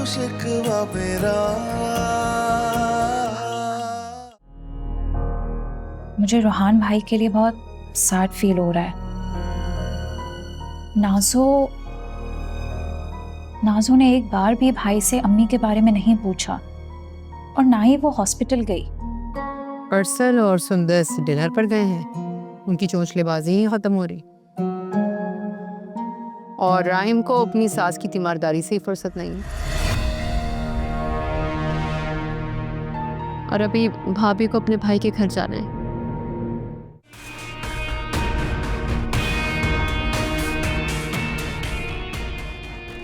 शिकवा मेरा। मुझे रोहान भाई के लिए बहुत सैड फील हो रहा है। नाजो ने एक बार भी भाई से अम्मी के बारे में नहीं पूछा और ना ही वो हॉस्पिटल गई। अरसल और सुंदस डिनर पर गए हैं, उनकी चोंचलेबाजी ही खत्म हो रही और राहिम को अपनी सास की तीमारदारी से ही फुर्सत नहीं है। और अभी भाभी को अपने भाई के घर जाना है।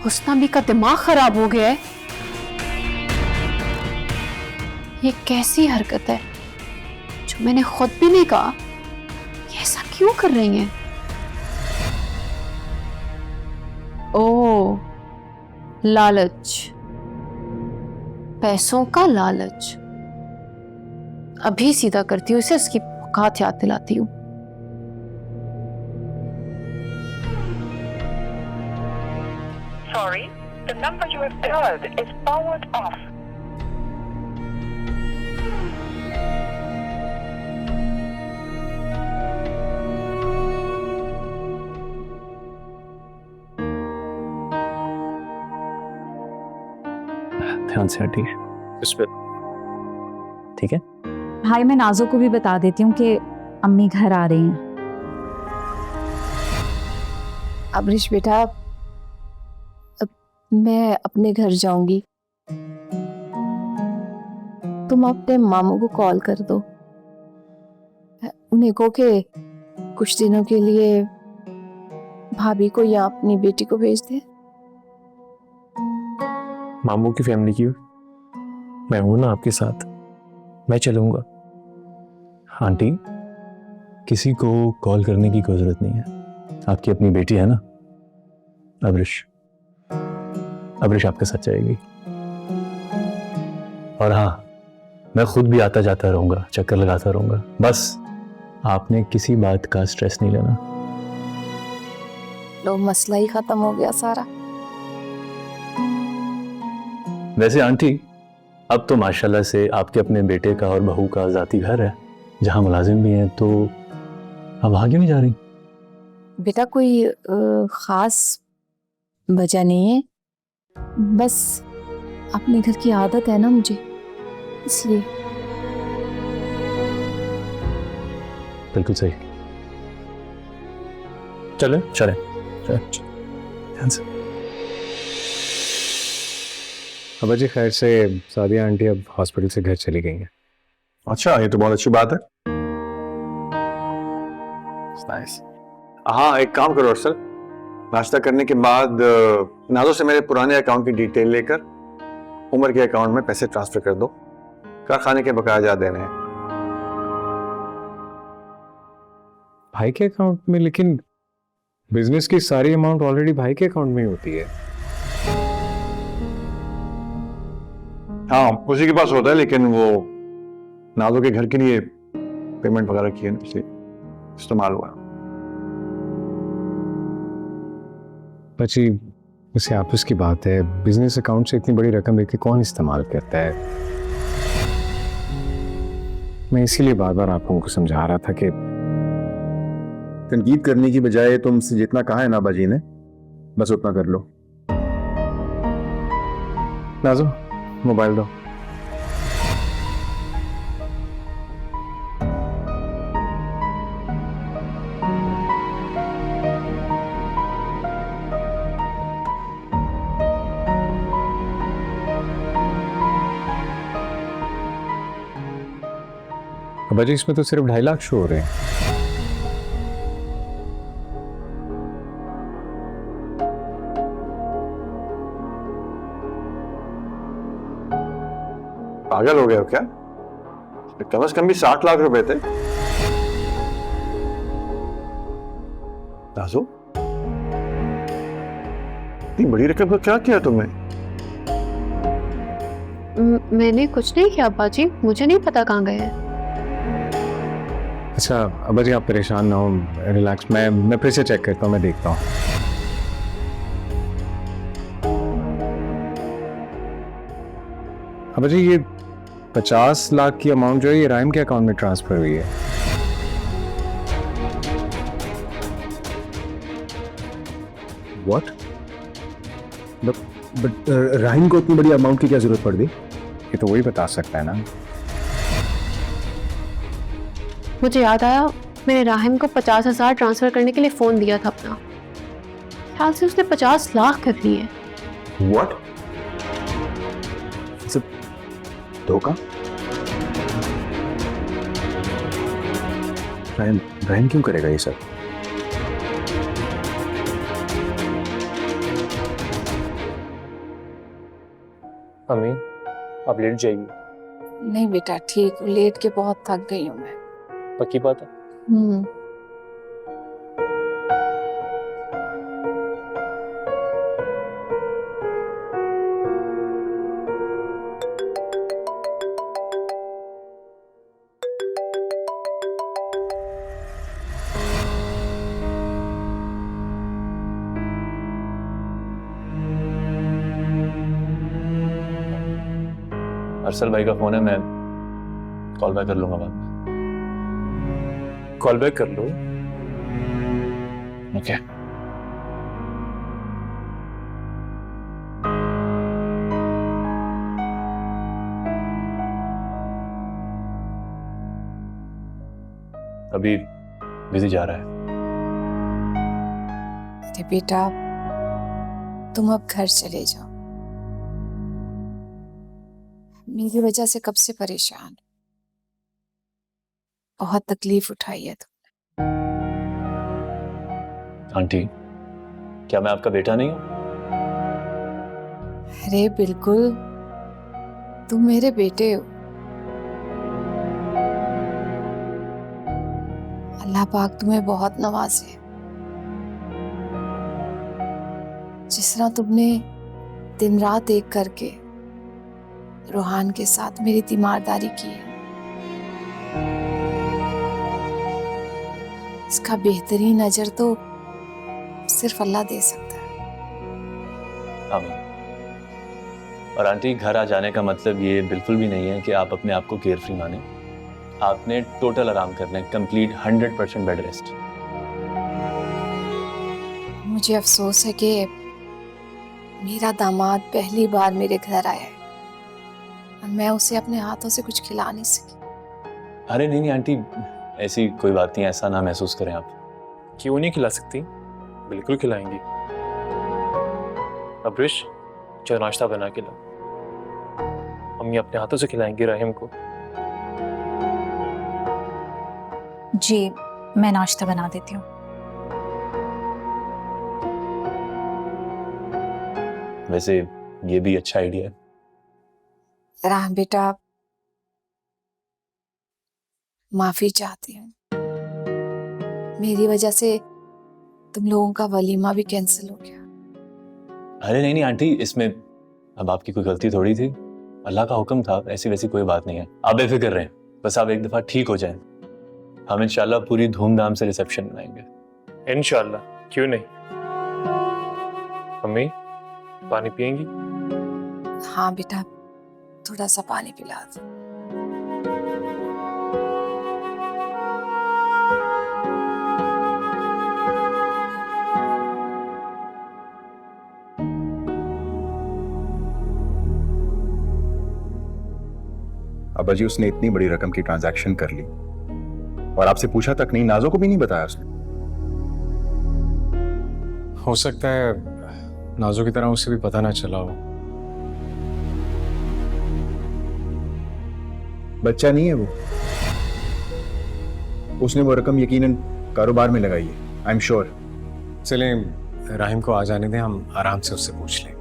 हुस्ना का दिमाग खराब हो गया है। ये कैसी हरकत है जो मैंने खुद भी नहीं कहा। ये ऐसा क्यों कर रही हैं? ओ, लालच, पैसों का लालच। अभी सीधा करती हूँ इसे, इसकी औकात याद दिलाती हूँ। Sorry, the number you have dialed is powered off. ध्यान से हटिए इस पे, ठीक है? भाई मैं नाजो को भी बता देती हूँ कि अम्मी घर आ रही हैं। अबरिश बेटा, अब मैं अपने घर जाऊंगी। तुम अपने मामू को कॉल कर दो, उन्हें कहो कि कुछ दिनों के लिए भाभी को या अपनी बेटी को भेज दे। मामू की फैमिली की मैं हूं ना आपके साथ, मैं चलूंगा। आंटी, किसी को कॉल करने की कोई जरूरत नहीं है, आपकी अपनी बेटी है ना। अबरिश आपके साथ जाएगी। और हाँ, मैं खुद भी आता जाता रहूंगा, चक्कर लगाता रहूंगा। बस आपने किसी बात का स्ट्रेस नहीं लेना। लो, मसला ही खत्म हो गया सारा। वैसे आंटी, अब तो माशाल्लाह से आपके अपने बेटे का और बहू का जाती घर है जहां मुलाजिम भी हैं, तो अब वहां क्यों नहीं जा रही? बेटा कोई खास वजह नहीं है, बस अपने घर की आदत है ना मुझे, इसलिए। बिल्कुल सही। चले चले ध्यान से। अबा जी, खैर से सादिया आंटी अब हॉस्पिटल से घर चली गई हैं। अच्छा, ये तो बहुत अच्छी बात है। नाइस। हाँ, एक काम करो अरसल, नाश्ता करने के बाद नाजो से मेरे पुराने अकाउंट की डिटेल लेकर उमर के अकाउंट में पैसे ट्रांसफर कर दो। कारखाने के बकाया जा देने हैं। भाई के अकाउंट में? लेकिन बिजनेस की सारी अमाउंट ऑलरेडी भाई के अकाउंट में ही होती है। हाँ, उसी के पास होता है, लेकिन वो नाजो के घर के लिए पेमेंट वगैरह की है, इसलिए इस्तेमाल हुआ। बची वैसे आपस की बात है, बिजनेस अकाउंट से इतनी बड़ी रकम लेके कौन इस्तेमाल करता है? मैं इसीलिए बार बार आप लोगों को समझा रहा था कि तनकीद करने की बजाय तुमसे जितना कहा है ना बाजी ने, बस उतना कर लो। नाजो, मोबाइल दो। अबा जी, इसमें तो सिर्फ 2.5 लाख शो हो रहे हैं। पागल हो गए हो क्या? कम से कम भी 60 लाख रुपए थे। नाजो, इतनी बड़ी रकम का क्या किया तुमने? मैंने कुछ नहीं किया अब्बा जी, मुझे नहीं पता कहाँ गए हैं। अच्छा अबा जी, आप परेशान ना हो, रिलैक्स। मैं फिर से चेक करता हूँ, मैं देखता हूँ। अब जी ये 50 लाख की अमाउंट जो है ये राहिम के अकाउंट में ट्रांसफर हुई है। व्हाट? बट राहिम को इतनी बड़ी अमाउंट की क्या जरूरत पड़ गई? ये तो वही बता सकता है ना। मुझे याद आया, मैंने राहिम को 50,000 ट्रांसफर करने के लिए फोन दिया था अपना। ख्याल से उसने 50 लाख कर लिए। व्हाट? धोखा? राहिम क्यों करेगा ये सब? अम्मी, आप लेट जाइए। नहीं बेटा, ठीक हूँ, लेट के बहुत थक गई हूँ मैं। पक्की बात है? अरसल भाई का फोन है, मैं कॉल बैक कर लूंगा बाद में। कॉल बैक कर लो। ओके। अभी बिजी जा रहा है। अरे बेटा, तुम अब घर चले जाओ। मेरी वजह से कब से परेशान, बहुत तकलीफ उठाई है तुमने। आंटी, क्या मैं आपका बेटा नहीं हूं? अरे बिल्कुल, तुम मेरे बेटे हो। अल्लाह पाक तुम्हें बहुत नवाजे। जिस तरह तुमने दिन रात एक करके रोहान के साथ मेरी तीमारदारी की है, इसका बेहतरीन अजर तो सिर्फ अल्लाह दे सकता है। आमीन। और आंटी, घर आ जाने का मतलब ये बिल्कुल भी नहीं है कि आप अपने आप को केयर फ्री माने। आपने टोटल आराम करना है, कंप्लीट 100% बेड रेस्ट। मुझे अफसोस है कि मेरा दामाद पहली बार मेरे घर आया है और मैं उसे अपने हाथों से कुछ खिला नहीं सकी। अरे नहीं आंटी, ऐसी कोई बात नहीं, ऐसा ना महसूस करें आप। क्यों नहीं खिला सकती? बिल्कुल खिलाएंगी। अब्रिश, चलो नाश्ता बना के ला। अम्मी अपने हाथों से खिलाएंगी राहिम को। जी, मैं नाश्ता बना देती हूँ। वैसे ये भी अच्छा आइडिया है। राम बेटा, माफी चाहती हूँ, मेरी वजह से तुम लोगों का वलीमा भी कैंसिल हो गया। अरे नहीं आंटी, इसमें अब आपकी कोई गलती थोड़ी थी, अल्लाह का हुक्म था। ऐसी वैसी कोई बात नहीं है, आप बेफिक्र रहें। बस आप एक दफा ठीक हो जाएं, हम इंशाल्लाह पूरी धूमधाम से रिसेप्शन मनाएंगे। इंशाल्लाह, क्यों नहीं। अम्मी, पानी पिएंगी? हाँ बेटा, थोड़ा सा पानी पिला दो। अब्बा जी, उसने इतनी बड़ी रकम की ट्रांजैक्शन कर ली और आपसे पूछा तक नहीं, नाजो को भी नहीं बताया उसने। हो सकता है नाजो की तरह उसे भी पता ना चला हो। बच्चा नहीं है वो, उसने वो रकम यकीनन कारोबार में लगाई है, आई एम श्योर। चलें राहिम को आ जाने दें, हम आराम से उससे पूछ लेंगे।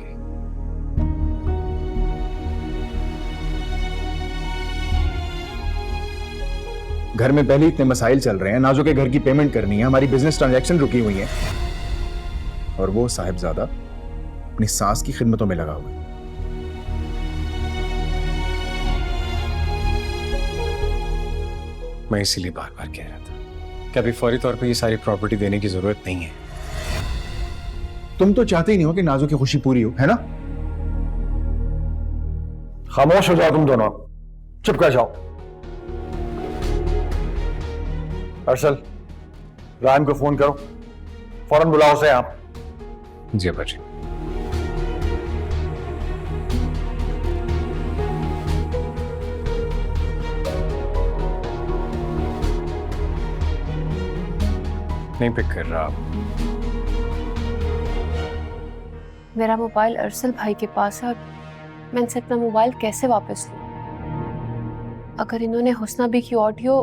घर में पहले इतने मसाइल चल रहे हैं, नाजो के घर की पेमेंट करनी है, हमारी बिजनेस ट्रांजैक्शन रुकी हुई है, और वो साहिबजादा अपनी सास की खिदमतों में लगा हुआ है। मैं इसीलिए बार बार कह रहा था कि अभी फौरी तौर पे ये सारी प्रॉपर्टी देने की जरूरत नहीं है। तुम तो चाहते ही नहीं हो कि नाजो की खुशी पूरी हो, है ना? खामोश हो जाओ तुम दोनों, चुप कर जाओ। अरसल, राहिम को फोन करो, फौरन बुलाओ उसे आप। जी अब्बा जी। नहीं पिक कर रहा। मेरा मोबाइल अरसल भाई के पास है और मैं इनसे अपना मोबाइल कैसे वापस लूं? अगर इन्होंने हुस्ना बी की ऑडियो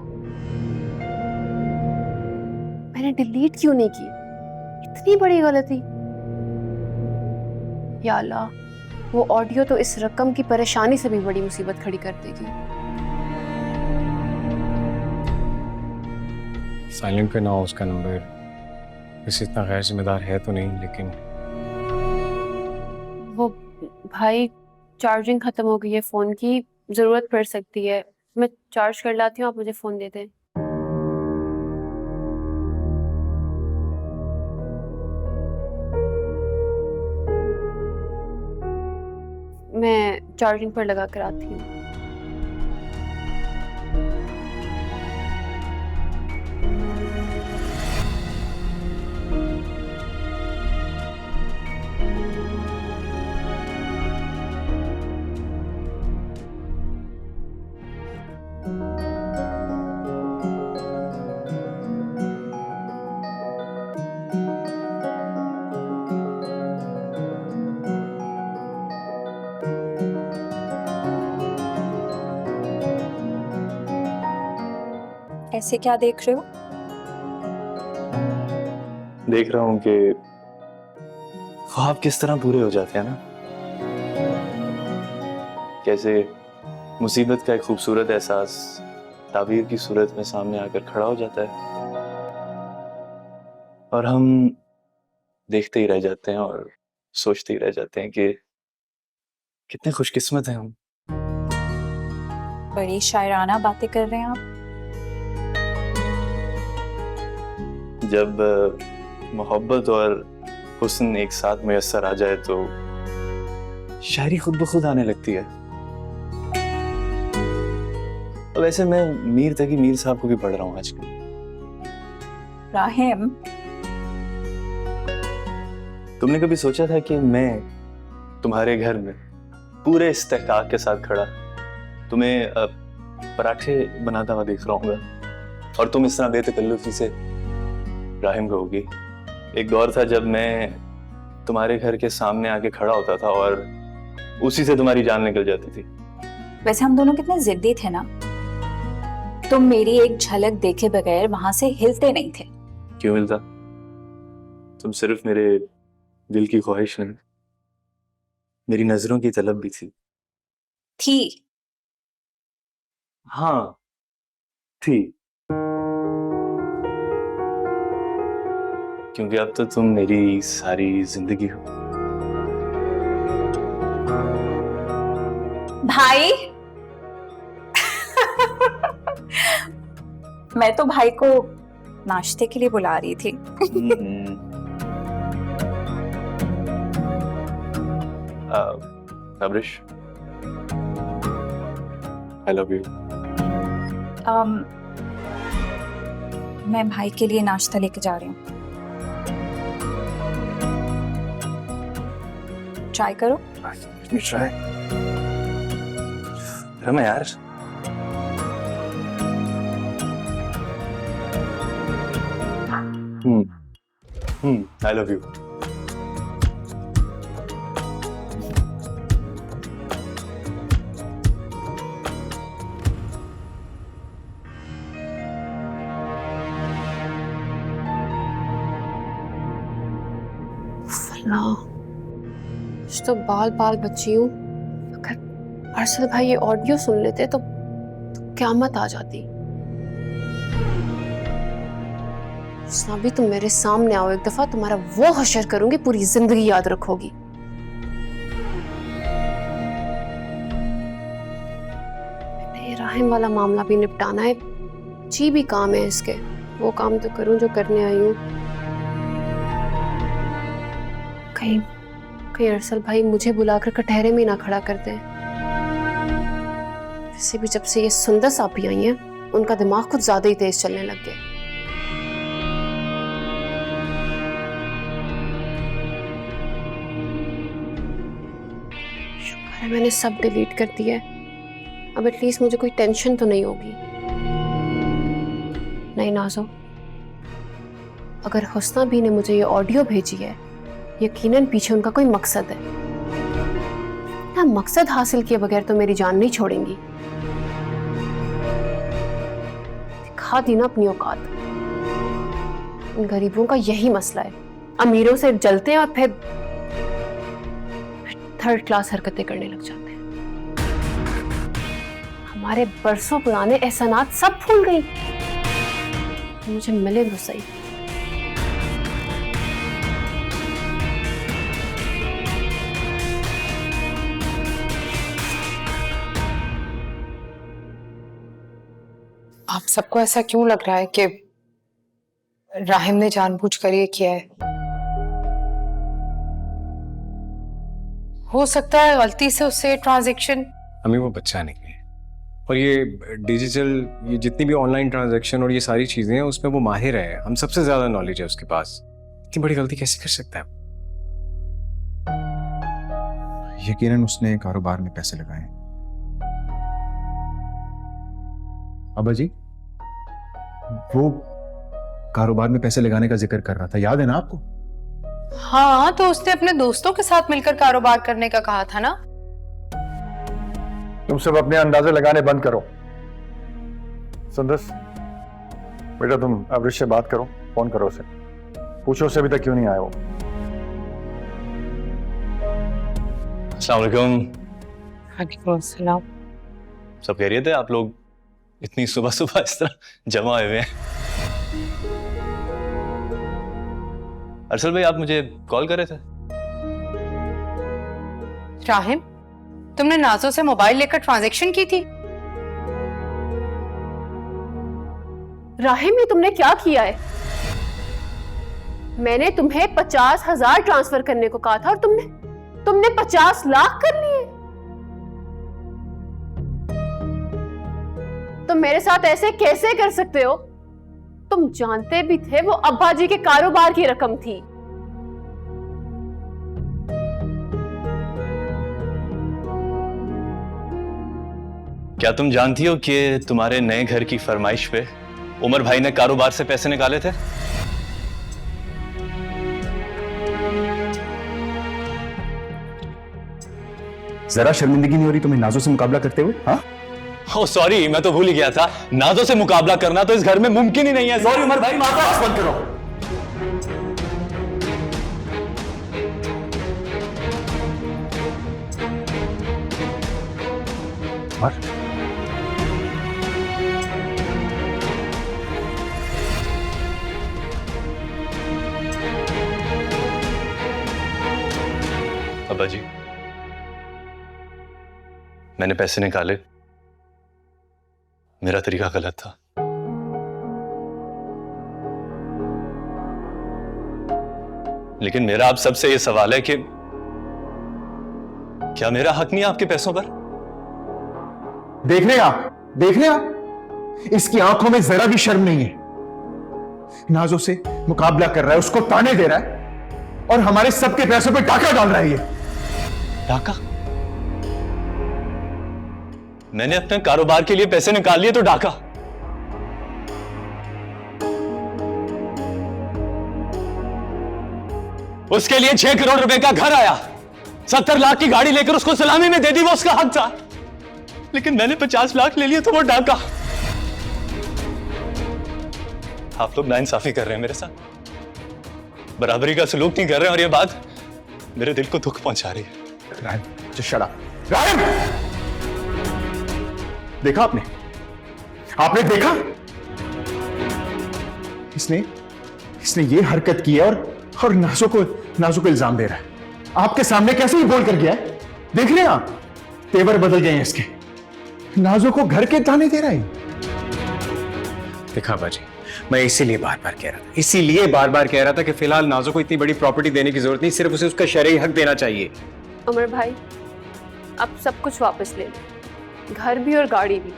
मैंने डिलीट क्यों नहीं की? इतनी बड़ी गलती। या अल्लाह, वो ऑडियो तो इस रकम की परेशानी से भी बड़ी मुसीबत खड़ी कर देगी। साइलेंट पे ना हो उसका नंबर। वैसे इतना गैर जिम्मेदार है तो नहीं, लेकिन वो भाई चार्जिंग खत्म हो गई है फोन की, जरूरत पड़ सकती है। मैं चार्ज कर लाती हूँ, आप मुझे फोन दे दें। मैं चार्जिंग पर लगा कर आती हूँ। ऐसे क्या देख रहे हो? देख रहा हूं कि ख्वाब किस तरह पूरे हो जाते हैं ना, कैसे मुसीबत का एक खूबसूरत एहसास ताबीर की सूरत में सामने आकर खड़ा हो जाता है और हम देखते ही रह जाते हैं और सोचते ही रह जाते हैं कि कितने खुशकिस्मत हैं हम। बड़ी शायराना बातें कर रहे हैं आप। जब मोहब्बत और हुस्न एक साथ मुयस्सर आ जाए तो शायरी खुद ब खुद आने लगती है। और वैसे मैं मीर तकी मीर साहब को भी पढ़ रहा हूँ आजकल। राहिम, तुमने कभी सोचा था कि मैं तुम्हारे घर में पूरे इस्तेहकाक के साथ खड़ा तुम्हें पराठे बनाता हुआ देख रहा हूँ और तुम इस तरह बेतकल्लुफी से राहिम कहोगी? एक दौर था जब मैं तुम्हारे घर के सामने आके खड़ा होता था और उसी से तुम्हारी जान निकल जाती थी। वैसे हम दोनों कितने जिद्दी थे ना। तुम मेरी एक झलक देखे बगैर वहां से हिलते नहीं थे। क्यों मिलता? तुम सिर्फ मेरे दिल की ख्वाहिश नहीं, मेरी नजरों की तलब भी थी। हाँ थी, क्योंकि अब तो तुम मेरी सारी जिंदगी हो। भाई मैं तो भाई को नाश्ते के लिए बुला रही थी। Abrish, I love you. मैं भाई के लिए नाश्ता लेके जा रही हूँ। ट्राई करो। ट्राई रमा यार। I love you. तो बाल बाल बची हूँ। अगर अरसल भाई ये ऑडियो सुन लेते तो क़यामत आ जाती। भी तुम मेरे सामने आओ एक दफा, तुम्हारा वो हशर करूंगी पूरी जिंदगी याद रखोगी। ये राहिम वाला मामला भी निपटाना है, जी भी काम है इसके। वो काम तो करूं जो करने आई हूँ। कहीं अरसल भाई मुझे बुलाकर कटहरे में ना खड़ा करते हैं। वैसे भी जब से ये सुंदर सापी आई हैं, उनका दिमाग कुछ ज्यादा ही तेज चलने लग गया। शुक्र है मैंने सब डिलीट कर दिया है। अब एटलीस्ट मुझे कोई टेंशन तो नहीं होगी। नहीं नाज़ो, अगर हुस्ना भी ने मुझे ये ऑडियो भेजी है, यकीनन पीछे उनका कोई मकसद है। ना मकसद हासिल किए बगैर तो मेरी जान नहीं छोड़ेंगी। दिखा दी ना अपनी औकात। इन गरीबों का यही मसला है, अमीरों से जलते हैं और फिर थर्ड क्लास हरकतें करने लग जाते हैं। हमारे बरसों पुराने एहसानात सब भूल गई। मुझे मिले तो सही। आप सबको ऐसा क्यों लग रहा है कि राहिम ने जानबूझकर ये किया है? हो सकता है गलती से उससे ट्रांजैक्शन। हमें वो बच्चा नहीं है, और ये डिजिटल, ये जितनी भी ऑनलाइन ट्रांजैक्शन और ये सारी चीजें हैं उसमें वो माहिर है। हम सबसे ज्यादा नॉलेज है उसके पास। इतनी बड़ी गलती कैसे कर सकता है? यकीनन उसने कारोबार में पैसे लगाए। अब्बा जी, वो कारोबार में पैसे लगाने का जिक्र कर रहा था, याद है ना आपको? हाँ, तो उसने अपने दोस्तों के साथ मिलकर कारोबार करने का कहा था ना। तुम सब अपने अंदाजे लगाने बंद करो। सुंदस, बेटा तुम अवरिश से बात करो, फोन करो उसे, पूछो उसे अभी तक क्यों नहीं आया वो। अस्सलाम वालेकुम। वालेकुम अस्सलाम। सब खैरियत है? आप लोग इतनी सुबह सुबह इस तरह जमा हुए हैं? अरसल भाई, आप मुझे कॉल कर रहे थे? राहिम, तुमने नाजो से मोबाइल लेकर ट्रांजैक्शन की थी? राहिम, ये तुमने क्या किया है? मैंने तुम्हें 50,000 ट्रांसफर करने को कहा था और तुमने 50 लाख कर लिए। तुम मेरे साथ ऐसे कैसे कर सकते हो? तुम जानते भी थे वो अब्बा जी के कारोबार की रकम थी। क्या तुम जानती हो कि तुम्हारे नए घर की फरमाइश पे उमर भाई ने कारोबार से पैसे निकाले थे? जरा शर्मिंदगी नहीं हो रही तुम्हें नाजो से मुकाबला करते हुए? हाँ, ओह सॉरी, मैं तो भूल ही गया था। नाजो से मुकाबला करना तो इस घर में मुमकिन ही नहीं है। सॉरी उमर भाई, माता बंद करो। अब्बा जी, मैंने पैसे निकाले, मेरा तरीका गलत था। लेकिन मेरा आप सबसे यह सवाल है कि क्या मेरा हक नहीं है आपके पैसों पर? देख रहे आप, इसकी आंखों में जरा भी शर्म नहीं है। नाजो से मुकाबला कर रहा है, उसको ताने दे रहा है और हमारे सबके पैसों पे डाका डाल रहा है। ये डाका? मैंने अपने कारोबार के लिए पैसे निकाल लिए तो डाका? उसके लिए 6 करोड़ रुपए का घर आया, 70 लाख की गाड़ी लेकर उसको सलामी में दे दी, वो उसका हक था। लेकिन मैंने 50 लाख ले लिए तो वो डाका। आप लोग नाइंसाफी कर रहे हैं मेरे साथ, बराबरी का सलूक नहीं कर रहे हैं, और ये बात मेरे दिल को दुख पहुंचा रही है। Rahim, just shut up। Rahim, देखा आपने देखा इसने ये हरकत की है और नाजो को इल्जाम दे रहा है। आपके सामने कैसे ही बोल कर गया है? देख रहे हैं आप, तेवर बदल गए हैं इसके। नाजो को घर के ताने दे रहा है। देखा बाजी, मैं इसीलिए बार बार कह रहा था कि फिलहाल नाजो को इतनी बड़ी प्रॉपर्टी देने की जरूरत नहीं, सिर्फ उसे उसका शरई हक देना चाहिए। उमर भाई, अब सब कुछ वापस ले लो। घर भी और गाड़ी भी,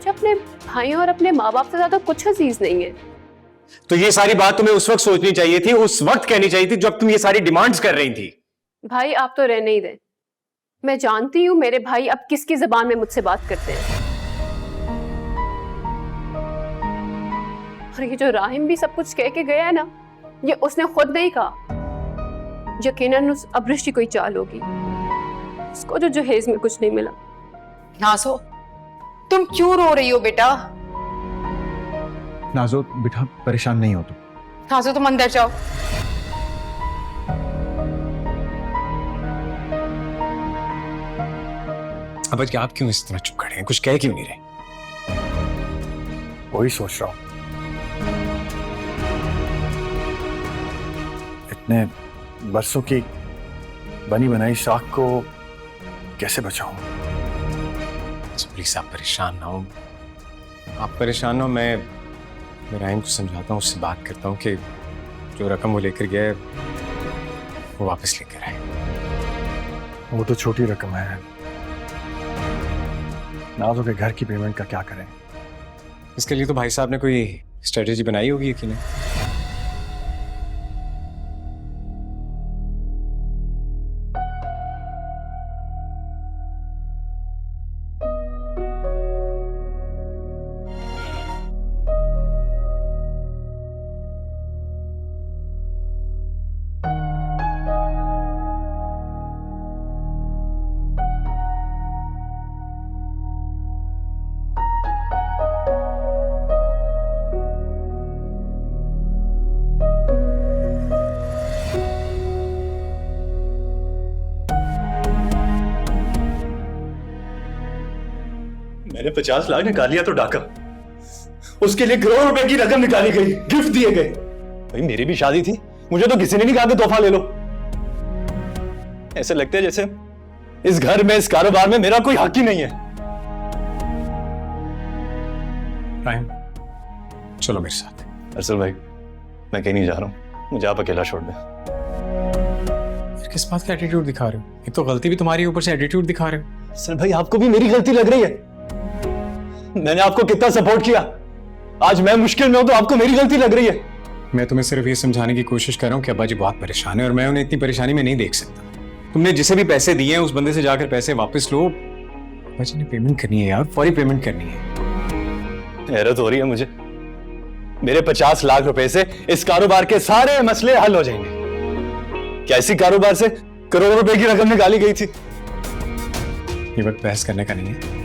जो अपने भाइयों और अपने माँ बाप से ज्यादा कुछ अजीज नहीं है। तो ये सारी बात तुम्हें उस वक्त सोचनी चाहिए थी, उस वक्त कहनी चाहिए थी जब तुम ये सारी डिमांड्स कर रही थी। भाई आप तो रहने ही दें, मैं जानती हूँ मेरे भाई अब किसकी जबान में मुझसे बात करते हैं। और ये जो राहिम भी सब कुछ कह के गया है ना, ये उसने खुद नहीं कहा। यकीनन उस अब्रिश की कोई चाल होगी, उसको जो जहेज में कुछ नहीं मिला। नाज़ो, तुम क्यों रो रही हो बेटा? नाज़ो बेटा परेशान नहीं हो तुम। नाज़ो तुम अंदर जाओ। अब आप क्यों इस तरह चुप खड़े हैं, कुछ कह क्यों नहीं रहे? वही सोच रहा हूं, इतने बरसों की बनी बनाई साख को कैसे बचाऊं? प्लीज आप परेशान ना हो, आप परेशान ना हो। मैं राहिम को समझाता हूँ, उससे बात करता हूँ कि जो रकम वो लेकर गया है वो वापस लेकर आए। वो तो छोटी रकम है, नाज़ो के घर की पेमेंट का क्या करें? इसके लिए तो भाई साहब ने कोई स्ट्रेटेजी बनाई होगी यकीनन। मैंने 50 लाख निकाल लिया तो डाका, उसके लिए करोड़ रुपए की रकम निकाली गई, गिफ्ट दिए गए। भाई मेरी भी शादी थी, मुझे तो किसी ने नहीं कहा कि तोहफा ले लो। ऐसे लगता है जैसे इस घर में, इस कारोबार में मेरा कोई हक ही नहीं है। राहिम चलो मेरे साथ। अरसल भाई मैं कहीं नहीं जा रहा हूं, मुझे आप अकेला छोड़ दें। फिर किस बात का एटीट्यूड दिखा रहे हो? एक तो गलती भी तुम्हारी, ऊपर से एटीट्यूड दिखा रहे हो। अरसल भाई आपको भी मेरी गलती लग रही है? मैंने आपको कितना सपोर्ट किया, आज मैं मुश्किल में हूं तो आपको मेरी गलती लग रही है। मैं तुम्हें सिर्फ ये समझाने की कोशिश कर रहा हूँ कि अब्बा जी बहुत परेशान है और मैं उन्हें इतनी परेशानी में नहीं देख सकता। तुमने जिसे भी पैसे दिए हैं उस बंदे से जाकर पैसे वापस लो। अब्बा जी ने पेमेंट करनी है यार, फौरी पेमेंट करनी है। हैरत हो रही है मुझे, मेरे 50 लाख रुपए से इस कारोबार के सारे मसले हल हो जाएंगे। क्या इसी कारोबार से करोड़ों रुपए की रकम निकाली गई थी? ये वक्त बहस करने का नहीं है,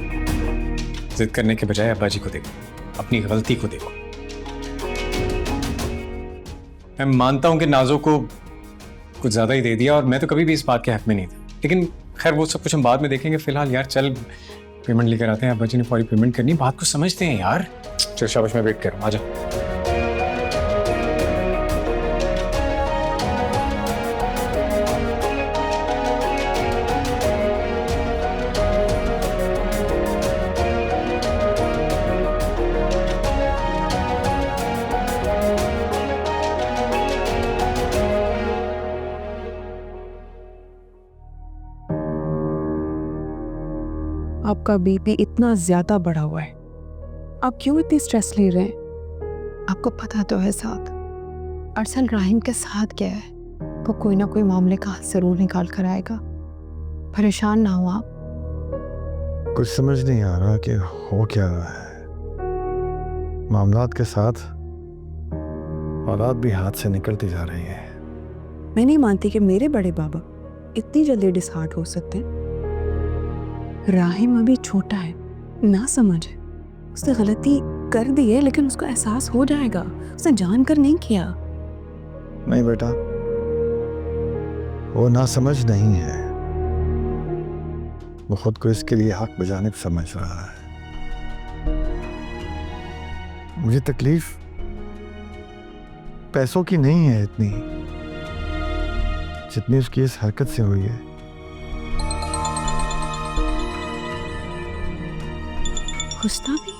जिद करने के बजाय अब्बा जी को देखो, अपनी गलती को देखो। मैं मानता हूं कि नाज़ो को कुछ ज्यादा ही दे दिया और मैं तो कभी भी इस बात के हक में नहीं था, लेकिन खैर वो सब कुछ हम बाद में देखेंगे। फिलहाल यार चल पेमेंट लेकर आते हैं, अब्बा जी ने फौरी पेमेंट करनी, बात को समझते हैं यार। चल शाबाश, मैं वेट कर रहा हूं, आजा। आपका बीपी इतना ज्यादा बढ़ा हुआ है, आप क्यों इतनी स्ट्रेस ले रहे हैं? आपको पता तो है साथ अरसल राहिम के साथ क्या है, वो कोई ना कोई मामले का हल जरूर निकाल कर आएगा। परेशान ना हो आप। कुछ समझ नहीं आ रहा कि हो क्या रहा है। मामलात के साथ औलाद भी हाथ से निकलती जा रही है। मैं नहीं मानती कि मेरे बड़े बाबा इतनी जल्दी डिसहार्ट हो सकते हैं। राहिम अभी छोटा है, ना समझ है, उसने गलती कर दी है लेकिन उसको एहसास हो जाएगा, उसने जानकर नहीं किया। नहीं बेटा, वो ना समझ नहीं है, वो खुद को इसके लिए हक बजानिब समझ रहा है। मुझे तकलीफ पैसों की नहीं है इतनी, जितनी उसकी इस हरकत से हुई है। हुस्ना भी,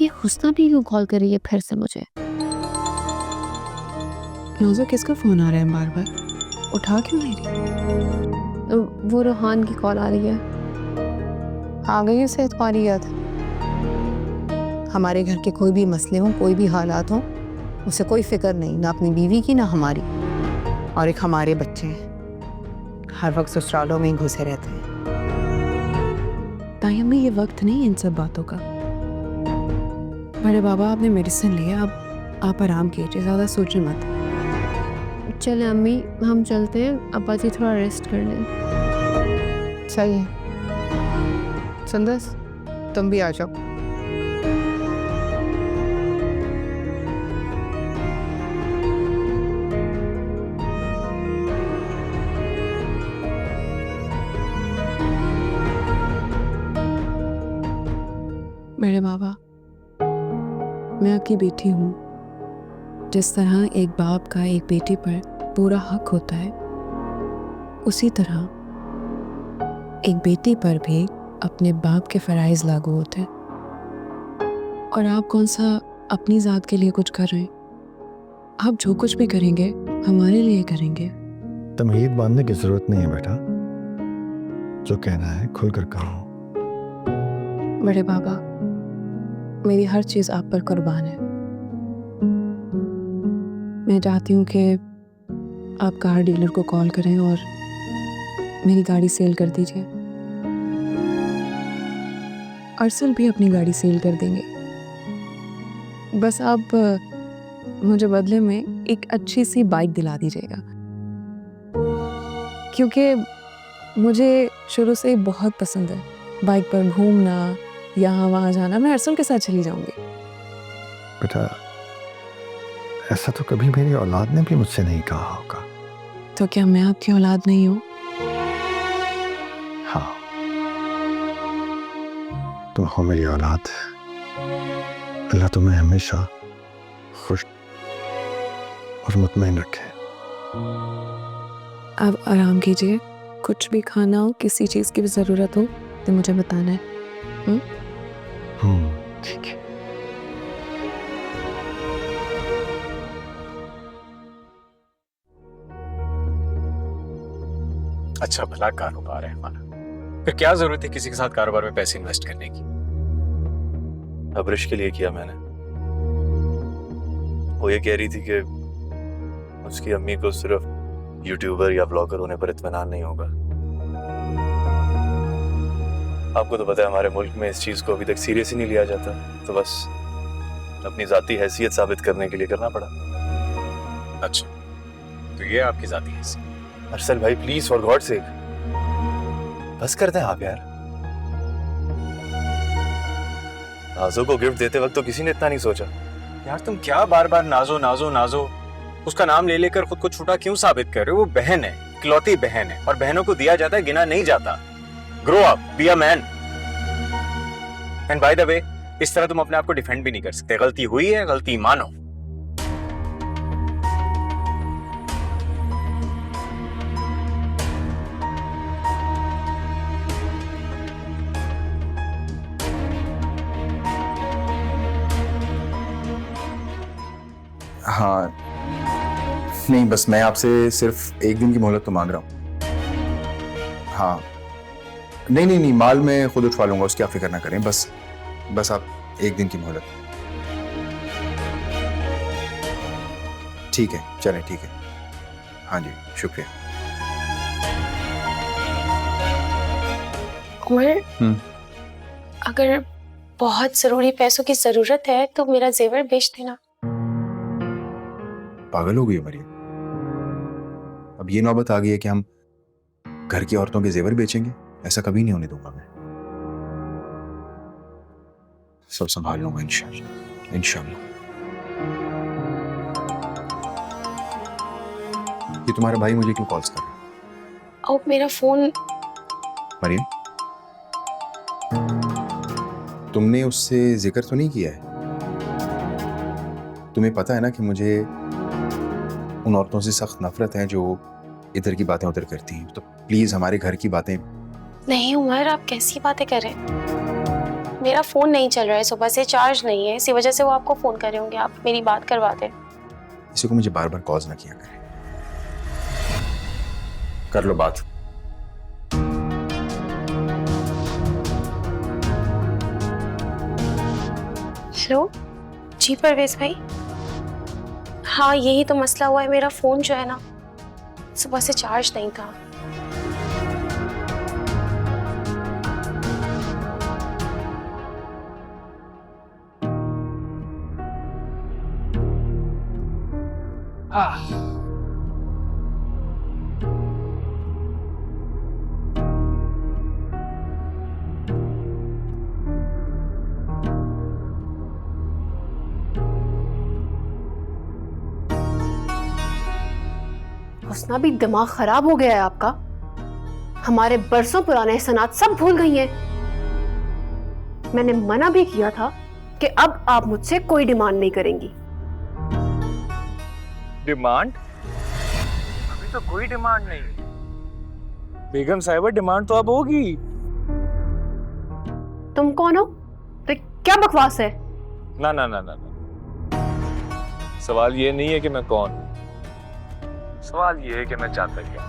ये हुस्ना भी क्यों कॉल कर रही है फिर से मुझे? नाज़ो किसका फोन आ रहा है बार बार, उठा क्यों नहीं रही? वो रोहान की कॉल आ रही है। आ गई उसे ख्वारियत। हमारे घर के कोई भी मसले हों, कोई भी हालात हों, उसे कोई फिक्र नहीं, ना अपनी बीवी की ना हमारी। और एक हमारे बच्चे हैं, हर वक्त ससुरालों में ही घुसे रहते हैं। ताई अम्मी, ये वक्त नहीं है इन सब बातों का। बड़े बाबा, आपने मेडिसिन लिया, अब आप आराम कीजिए, ज़्यादा सोचें मत। चले अम्मी, हम चलते हैं, अब्बा जी थोड़ा रेस्ट कर लें। सही है। सुंदस, तुम भी आ जाओ। मेरे बाबा, मैं आपकी बेटी हूँ। जिस तरह एक बाप का एक बेटी पर पूरा हक होता है, उसी तरह एक बेटी पर भी अपने बाप के फ़राइज़ लागू होते हैं। और आप कौन सा अपनी ज़ात के लिए कुछ कर रहे हैं? आप जो कुछ भी करेंगे हमारे लिए करेंगे। तमहीद बांधने की जरूरत नहीं है बेटा, जो कहना है खुलकर कहो। बड़े बाबा, मेरी हर चीज़ आप पर कुर्बान है। मैं चाहती हूँ कि आप कार डीलर को कॉल करें और मेरी गाड़ी सेल कर दीजिए। अरसल भी अपनी गाड़ी सेल कर देंगे। बस आप मुझे बदले में एक अच्छी सी बाइक दिला दीजिएगा, क्योंकि मुझे शुरू से ही बहुत पसंद है बाइक पर घूमना, यहाँ वहाँ जाना। मैं अरसल के साथ चली जाऊंगी। बेटा, ऐसा तो कभी मेरी औलाद ने भी मुझसे नहीं कहा होगा। तो क्या मैं आपकी औलाद नहीं हूँ? हाँ, तुम हो मेरी औलाद। अल्लाह तुम्हें हमेशा खुश और मुतमईन रखे। आप आराम कीजिए, कुछ भी खाना हो, किसी चीज़ की भी ज़रूरत हो तो मुझे बताना है। ठीक है। अच्छा भला कारोबार है हमारा, फिर क्या जरूरत है किसी के साथ कारोबार में पैसे इन्वेस्ट करने की? अब्रिश के लिए किया मैंने। वो ये कह रही थी कि उसकी अम्मी को सिर्फ यूट्यूबर या ब्लॉगर होने पर इत्मीनान नहीं होगा। आपको तो पता है हमारे मुल्क में इस चीज को अभी तक सीरियस ही नहीं लिया जाता, तो बस अपनी जाती हैसियत साबित करने के लिए करना पड़ा। अच्छा, तो ये आपकी जाती हैसियत? अरसल भाई, प्लीज फॉर गॉड सेक बस करते हैं आप यार। नाजो को गिफ्ट देते वक्त तो किसी ने इतना नहीं सोचा। यार तुम क्या बार बार नाजो नाजो नाजो, उसका नाम ले लेकर खुद को छोटा क्यों साबित कर रहे हो? वो बहन है, इकलौती बहन है, और बहनों को दिया जाता है, गिना नहीं जाता। Grow up, be a man. And by the way, इस तरह तुम अपने आप को डिफेंड भी नहीं कर सकते। गलती हुई है, गलती मानो। हाँ, नहीं, बस मैं आपसे सिर्फ एक दिन की मोहलत तो मांग रहा हूँ। हाँ, नहीं, माल मैं खुद उठवा लूंगा, उसकी आप फिक्र ना करें। बस आप एक दिन की मोहलत। ठीक है, चलें, ठीक है। हाँ जी, शुक्रिया। उमर, अगर बहुत जरूरी पैसों की जरूरत है तो मेरा जेवर बेच देना। पागल हो गई मरियम? अब ये नौबत आ गई है कि हम घर की औरतों के जेवर बेचेंगे? ऐसा कभी नहीं होने दूंगा मैं। सब संभाल लूंगा इंशाल्लाह, इंशाल्लाह। ये तुम्हारा भाई मुझे क्यों कॉल्स कर रहा है? अब मेरा फोन। मरियम, तुमने उससे जिक्र तो नहीं किया है? तुम्हें पता है ना कि मुझे उन औरतों से सख्त नफरत है जो इधर की बातें उधर करती हैं। तो प्लीज हमारे घर की बातें। नहीं उमर, आप कैसी बातें कर रहे हैं? मेरा फोन नहीं चल रहा है, सुबह से चार्ज नहीं है, इसी वजह से वो आपको फोन कर रहे होंगे। आप मेरी बात करवा दें। इसी को मुझे बार बार कॉल्स ना किया करें। कर लो बात। हेलो जी परवेज भाई। हाँ यही तो मसला हुआ है, मेरा फ़ोन जो है ना सुबह से चार्ज नहीं था। हुस्ना भी दिमाग खराब हो गया है आपका। हमारे बरसों पुराने एहसानात सब भूल गई हैं। मैंने मना भी किया था कि अब आप मुझसे कोई डिमांड नहीं करेंगी। डिमांड? अभी तो कोई डिमांड नहीं। बेगम साहिबा, डिमांड तो अब होगी। तुम कौन हो? तो क्या बकवास है? ना ना ना ना ना, सवाल ये नहीं है कि मैं कौन हूं, सवाल ये है कि मैं चाहता क्या।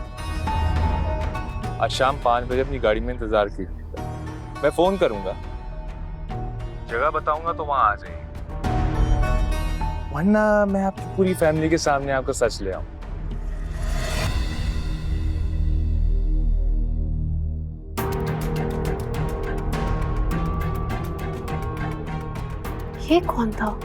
आज शाम 5 बजे अपनी गाड़ी में इंतजार कीजिएगा, मैं फोन करूंगा, जगह बताऊंगा तो वहां आ जाइए, वरना मैं आपकी पूरी फैमिली के सामने आपको सच ले आऊं। ये कौन था?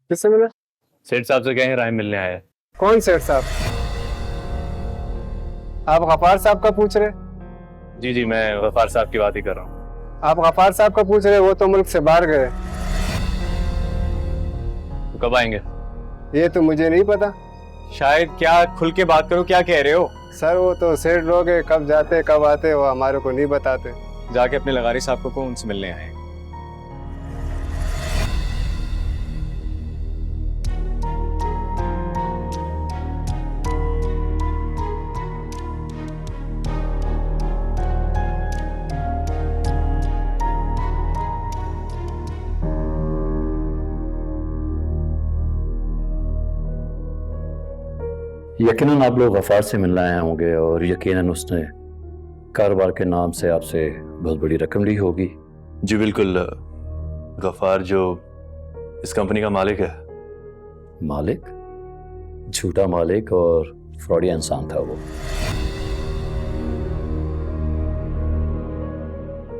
किससे मिला? सेठ साहब से कहें राय मिलने आया है। कौन सेठ साहब? आप गफार साहब का पूछ रहे? जी जी, मैं गफार साहब की बात ही कर रहा हूँ। आप गफार साहब का पूछ रहे? वो तो मुल्क से बाहर गए। तो कब आएंगे? ये तो मुझे नहीं पता। शायद। क्या खुल के बात करो, क्या कह रहे हो? सर वो तो सेठ लोग हैं, कब जाते कब आते वो हमारे को नहीं बताते। जाके अपने लगारी साहब को उनसे मिलने आए। यकीनन आप लोग गफार से मिलने आए होंगे और यकीनन उसने कारोबार के नाम से आपसे बहुत बड़ी रकम ली होगी। जी बिल्कुल, गफार जो इस कंपनी का मालिक है। मालिक? झूठा मालिक और फ्रॉडी इंसान था वो।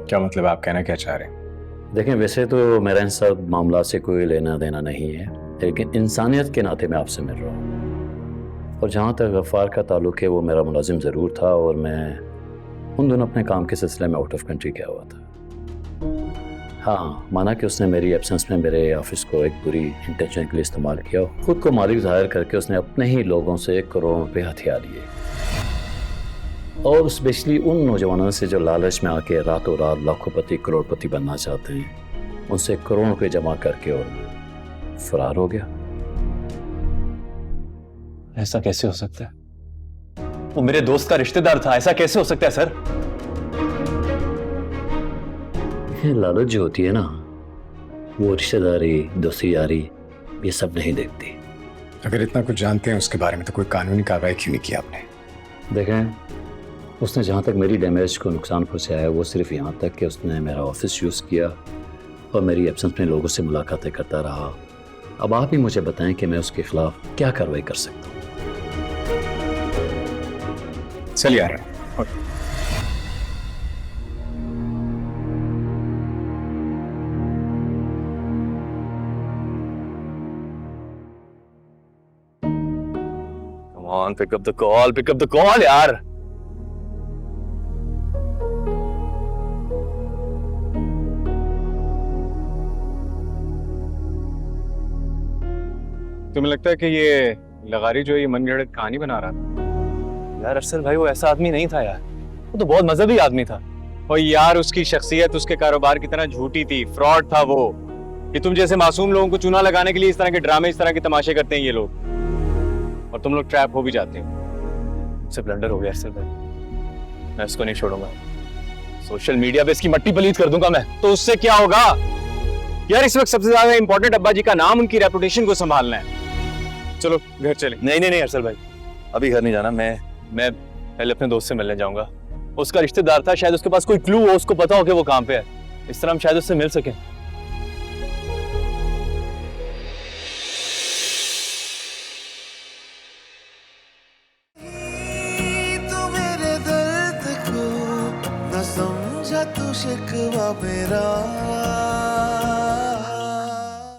क्या मतलब, आप कहना क्या चाह रहे हैं? देखें, वैसे तो मेरा इन सब मामला से कोई लेना देना नहीं है, लेकिन इंसानियत के नाते मैं आपसे मिल रहा हूँ। और जहाँ तक गफ़ार का ताल्लुक है, वो मेरा मुलाजिम ज़रूर था और मैं उन दोनों अपने काम के सिलसिले में आउट ऑफ कंट्री गया हुआ था। हाँ, माना कि उसने मेरी एब्सेंस में मेरे ऑफिस को एक बुरी इंटेंशन के लिए इस्तेमाल किया। खुद को मालिक ज़ाहिर करके उसने अपने ही लोगों से 1 करोड़ रुपये हथिया लिए, और स्पेशली उन नौजवानों से जो लालच में आके रातों रात लाखोंपति करोड़पति बनना चाहते हैं, उनसे करोड़ रुपये जमा करके और फरार हो गया। ऐसा कैसे हो सकता है? वो मेरे दोस्त का रिश्तेदार था, ऐसा कैसे हो सकता है सर? ये लालच जो होती है ना, वो रिश्तेदारी, दोस्ती यारी, ये सब नहीं देखती। अगर इतना कुछ जानते हैं उसके बारे में, तो कोई कानूनी कार्रवाई क्यों नहीं की आपने? देखें, उसने जहाँ तक मेरी डैमेज को नुकसान पहुँचाया है, वो सिर्फ यहाँ तक कि उसने मेरा ऑफिस यूज़ किया और मेरी एब्सेंस में लोगों से मुलाकातें करता रहा। अब आप ही मुझे बताएं कि मैं उसके खिलाफ क्या कार्रवाई कर सकता हूँ। चलिए आ रहा हूं। Come on, pick up the call, pick up the call यार। तुम्हें लगता है कि ये लगारी जो ये मनगढ़ंत कहानी बना रहा था? यार अरसल भाई, वो ऐसा आदमी नहीं था यार, वो तो बहुत मजहबी आदमी था। और यार उसकी शख्सियत उसके कारोबार की तरह झूठी थी, फ्रॉड था वो। कि तुम जैसे मासूम लोगों को चूना लगाने के लिए इस तरह के ड्रामे, इस तरह के तमाशे करते हैं ये लोग, और तुम लोग ट्रैप हो भी जाते हो। मुझसे ब्लंडर हो गया अरसल भाई, मैं इसको नहीं छोड़ूंगा। सोशल मीडिया पे इसकी मट्टी पलीत कर दूंगा मैं। तो उससे क्या होगा यार? इस वक्त सबसे ज्यादा इंपॉर्टेंट अब्बा जी का नाम, उनकी रेपुटेशन को संभालना है। चलो घर चले। नहीं नहीं नहीं अरसल भाई, अभी घर नहीं जाना। मैं पहले अपने दोस्त से मिलने जाऊंगा। उसका रिश्तेदार था, शायद उसके पास कोई क्लू हो, उसको पता हो कि वो कहाँ पे है। इस तरह हम शायद उससे मिल सकें। तू मेरे दर्द को न समझा, तू शिकवा मेरा